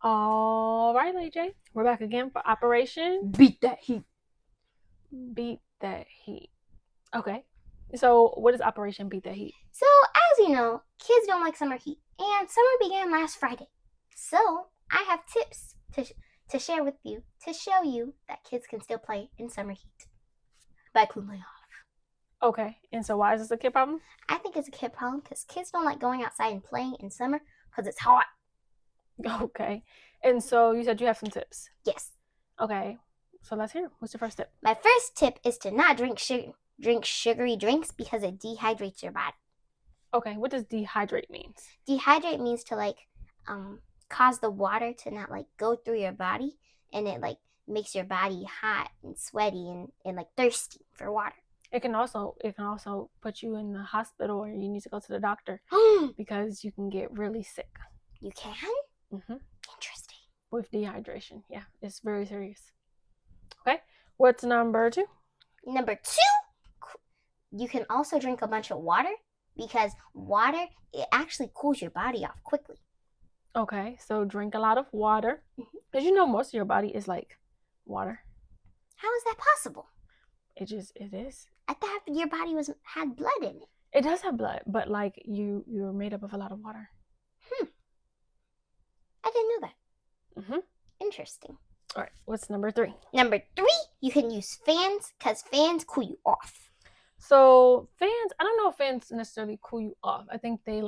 All right, LayJ. We're back again for Operation Beat that heat. Beat That Heat. Okay. So, what is Operation Beat That Heat? So, as you know, kids don't like summer heat, and summer began last Friday. So, I have tips to share with you to show you that kids can still play in summer heat by cooling off. Okay. And so, why is this a kid problem? I think it's a kid problem because kids don't like going outside and playing in summer because it's hot. Okay. And so, you said you have some tips. Yes. Okay. So, let's hear. What's your first tip? My first tip is to not drink sugary drinks because it dehydrates your body. Okay. What does dehydrate mean? Dehydrate means to cause the water to not go through your body, and it makes your body hot and sweaty and thirsty for water. It can also put you in the hospital, or you need to go to the doctor because you can get really sick. You can? Mm-hmm. Interesting. With dehydration. Yeah, it's very serious. Okay. What's number 2? Number 2, you can also drink a bunch of water because water, it actually cools your body off quickly. Okay, so drink a lot of water. Because you know most of your body is like water. How is that possible? It is. I thought your body had blood in it. It does have blood, but like you're made up of a lot of water. I didn't know that. Mm-hmm. Interesting. All right, what's number 3? Number 3, you can use fans because fans cool you off. So fans, I don't know if fans necessarily cool you off. I think they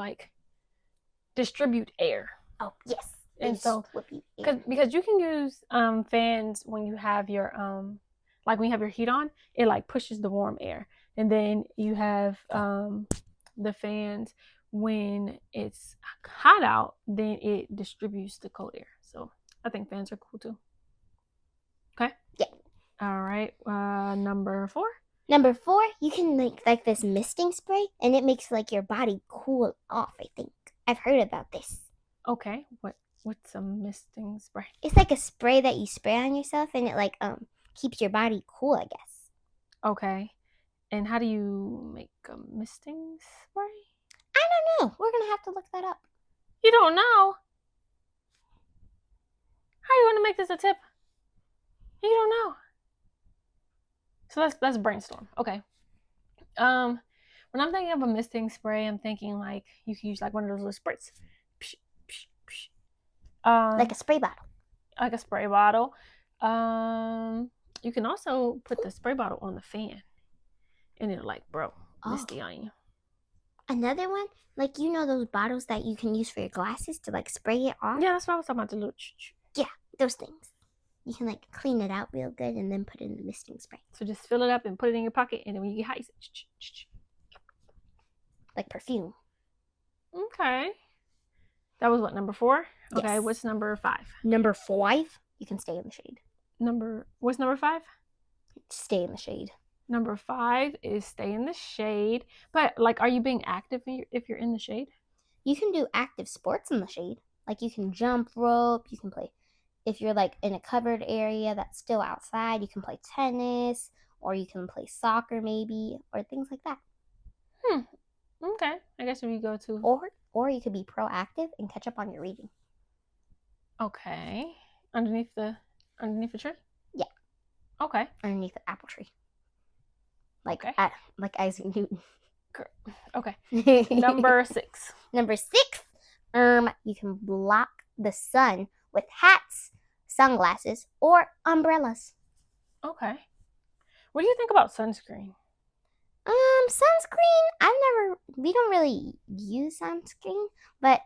distribute air. Oh, yes. And so, because you can use fans when you have your when you have your heat on, it pushes the warm air, and then you have the fans when it's hot out, then it distributes the cold air. So I think fans are cool too. Okay. Yeah. All right. Number 4. Number 4, you can like this misting spray, and it makes your body cool off. I think I've heard about this. Okay. What's a misting spray? It's like a spray that you spray on yourself, and it keeps your body cool, I guess. Okay. And how do you make a misting spray? I don't know. We're gonna have to look that up. You don't know? How are you gonna make this a tip? You don't know. So let's brainstorm. Okay. When I'm thinking of a misting spray, I'm thinking you can use one of those little sprays. Like a spray bottle. Like a spray bottle. You can also put the spray bottle on the fan, and it'll misty on you. Another one, those bottles that you can use for your glasses to spray it off. Yeah, that's what I was talking about. The little. Yeah, those things. You can clean it out real good and then put it in the misting spray. So just fill it up and put it in your pocket, and then when you get hot, you say, like perfume. Okay. That was what, number 4? Yes. Okay, what's number 5? Number 5, you can stay in the shade. What's number 5? Stay in the shade. Number 5 is stay in the shade. But are you being active if you're in the shade? You can do active sports in the shade. You can jump rope, you can play. If you're in a covered area that's still outside, you can play tennis, or you can play soccer maybe, or things like that. Okay. I guess we go to or you could be proactive and catch up on your reading. Okay. Underneath the tree? Yeah. Okay. Underneath the apple tree. Like Isaac Newton. Okay. Number 6. Number 6, you can block the sun with hats, sunglasses, or umbrellas. Okay. What do you think about sunscreen? Sunscreen, we don't really use sunscreen, but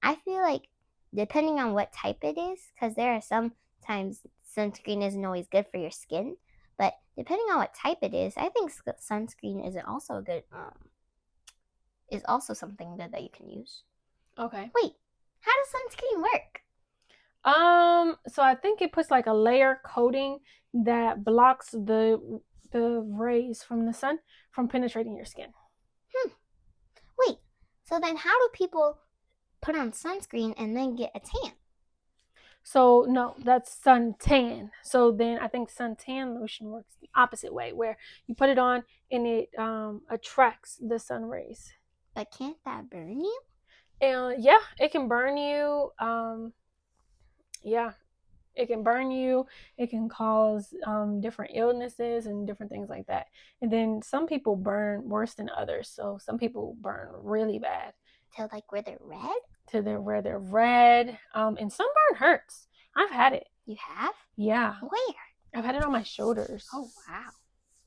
I feel depending on what type it is, because there are sometimes sunscreen isn't always good for your skin, but depending on what type it is, I think sunscreen is also good, is also something good that you can use. Okay. Wait, how does sunscreen work? So I think it puts a layer coating that blocks the rays from the sun from penetrating your skin. Wait, so then how do people put on sunscreen and then get a tan? So no, that's suntan. So then I think suntan lotion works the opposite way, where you put it on and it attracts the sun rays. But can't that burn you? And yeah, it can burn you. Yeah. It can burn you. It can cause different illnesses and different things like that. And then some people burn worse than others. So some people burn really bad. To like where they're red? Where they're red. And sunburn hurts. I've had it. You have? Yeah. Where? I've had it on my shoulders. Oh, wow.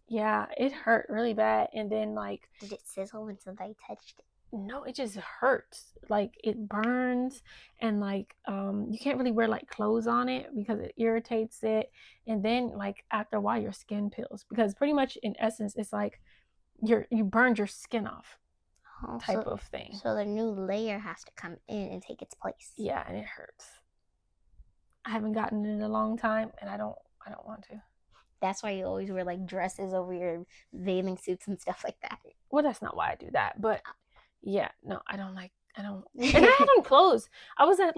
Yeah, it hurt really bad. And then like, did it sizzle when somebody touched it? No, it just hurts. Like it burns, and like you can't really wear like clothes on it because it irritates it. And then like after a while your skin peels, because pretty much in essence it's like you burned your skin off type of thing. So the new layer has to come in and take its place. Yeah, and it hurts. I haven't gotten it in a long time, and I don't want to. That's why you always wear like dresses over your bathing suits and stuff like that. Well, that's not why I do that, but yeah, no, I don't. And I had on clothes. I was at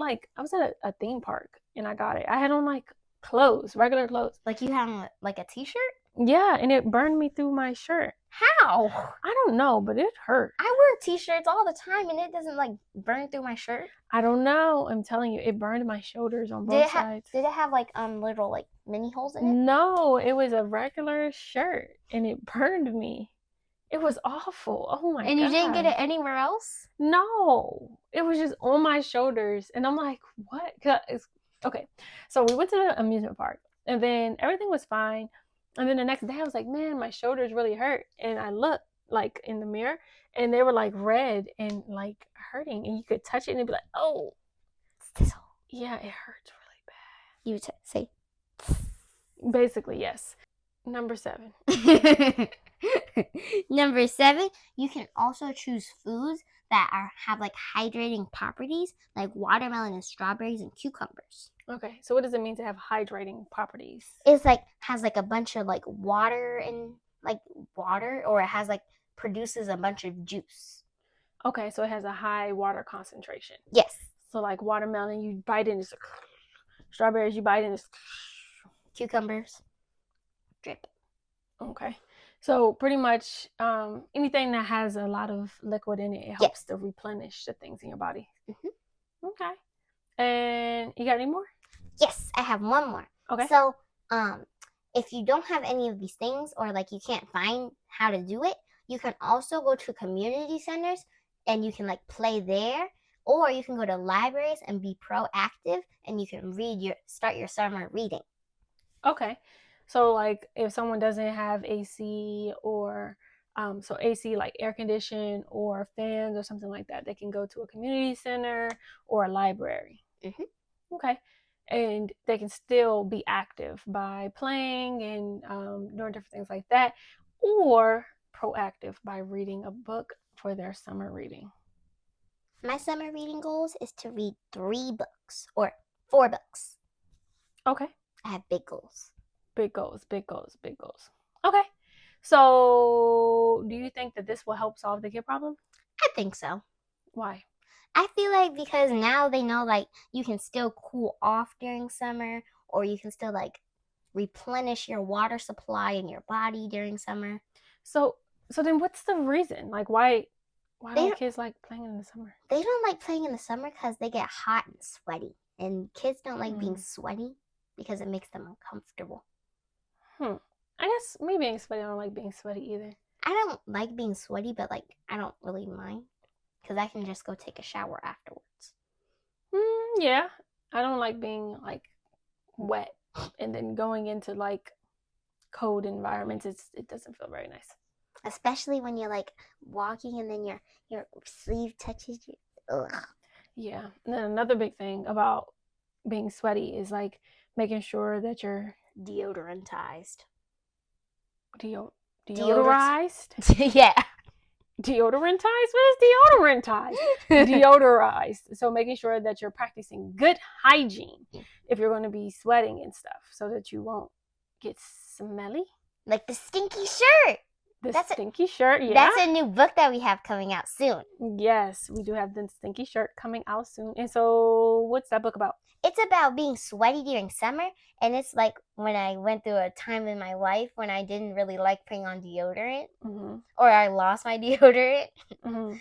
a theme park and I got it. I had on like clothes, regular clothes. Like you had on like a t-shirt? Yeah, and it burned me through my shirt. How? I don't know, but it hurt. I wear t-shirts all the time and it doesn't like burn through my shirt. I don't know. I'm telling you, it burned my shoulders on both sides. Did it have like little like mini holes in it? No, it was a regular shirt and it burned me. It was awful. Oh my god. And you didn't get it anywhere else? No. It was just on my shoulders. And I'm like, what? Okay. So we went to the amusement park and then everything was fine. And then the next day I was like, man, my shoulders really hurt. And I looked like in the mirror and they were like red and like hurting. And you could touch it and it'd be like, oh. Yeah, it hurts really bad. You would say. Basically, yes. Number 7. Number 7, you can also choose foods that have like hydrating properties, like watermelon and strawberries and cucumbers. Okay, so what does it mean to have hydrating properties? It's like has like a bunch of like water, or it has like produces a bunch of juice. Okay, so it has a high water concentration. Yes. So like watermelon, you bite in, it's strawberries, you bite in, it's cucumbers, drip. Okay. So pretty much anything that has a lot of liquid in it, it helps to replenish the things in your body. Mm-hmm. Okay. And you got any more? Yes, I have one more. Okay. So if you don't have any of these things or like you can't find how to do it, you can also go to community centers and you can like play there, or you can go to libraries and be proactive and you can start your summer reading. Okay. So like if someone doesn't have AC or so AC like air condition or fans or something like that, they can go to a community center or a library. Mm-hmm. Okay. And they can still be active by playing and doing different things like that, or proactive by reading a book for their summer reading. My summer reading goals is to read 3 books or 4 books. Okay. I have big goals. Big goals, big goals, big goals. Okay. So do you think that this will help solve the kid problem? I think so. Why? I feel like because now they know like you can still cool off during summer, or you can still like replenish your water supply in your body during summer. So then what's the reason? Like why don't kids like playing in the summer? They don't like playing in the summer because they get hot and sweaty. And kids don't like being sweaty because it makes them uncomfortable. I guess me being sweaty, I don't like being sweaty either. I don't like being sweaty, but like I don't really mind because I can just go take a shower afterwards. Yeah. I don't like being like wet and then going into like cold environments. It doesn't feel very nice. Especially when you're like walking and then your sleeve touches you. Ugh. Yeah. And then another big thing about being sweaty is like making sure that you're deodorized. Deodorized? Yeah. Deodorized? What is deodorized? Deodorized. So making sure that you're practicing good hygiene if you're going to be sweating and stuff so that you won't get smelly. Like the stinky shirt. Stinky shirt, yeah. That's a new book that we have coming out soon. Yes, we do have the stinky shirt coming out soon. And so what's that book about? It's about being sweaty during summer. And it's like when I went through a time in my life when I didn't really like putting on deodorant. Mm-hmm. Or I lost my deodorant. Mm-hmm.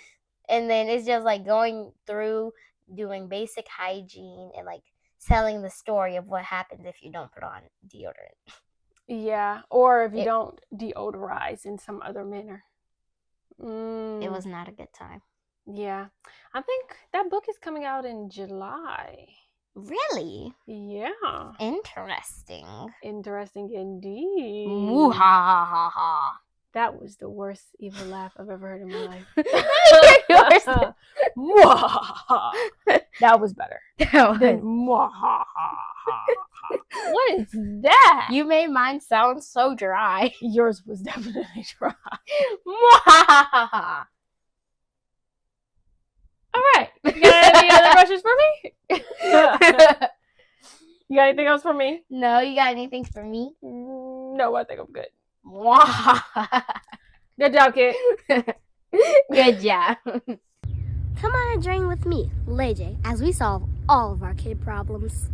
And then it's just like going through doing basic hygiene and like selling the story of what happens if you don't put on deodorant. Yeah, or if you don't deodorize in some other manner. It was not a good time. Yeah. I think that book is coming out in July. Really? Yeah. Interesting. Interesting indeed. Woo-ha-ha-ha-ha. That was the worst evil laugh I've ever heard in my life. Yours. That was better. Than what is that? You made mine sound so dry. Yours was definitely dry. All right. You got any other brushes for me? You got anything else for me? No, you got anything for me? No, I think I'm good. Good job, kid. Good job. Come on a journey with me, LayJ, as we solve all of our kid problems.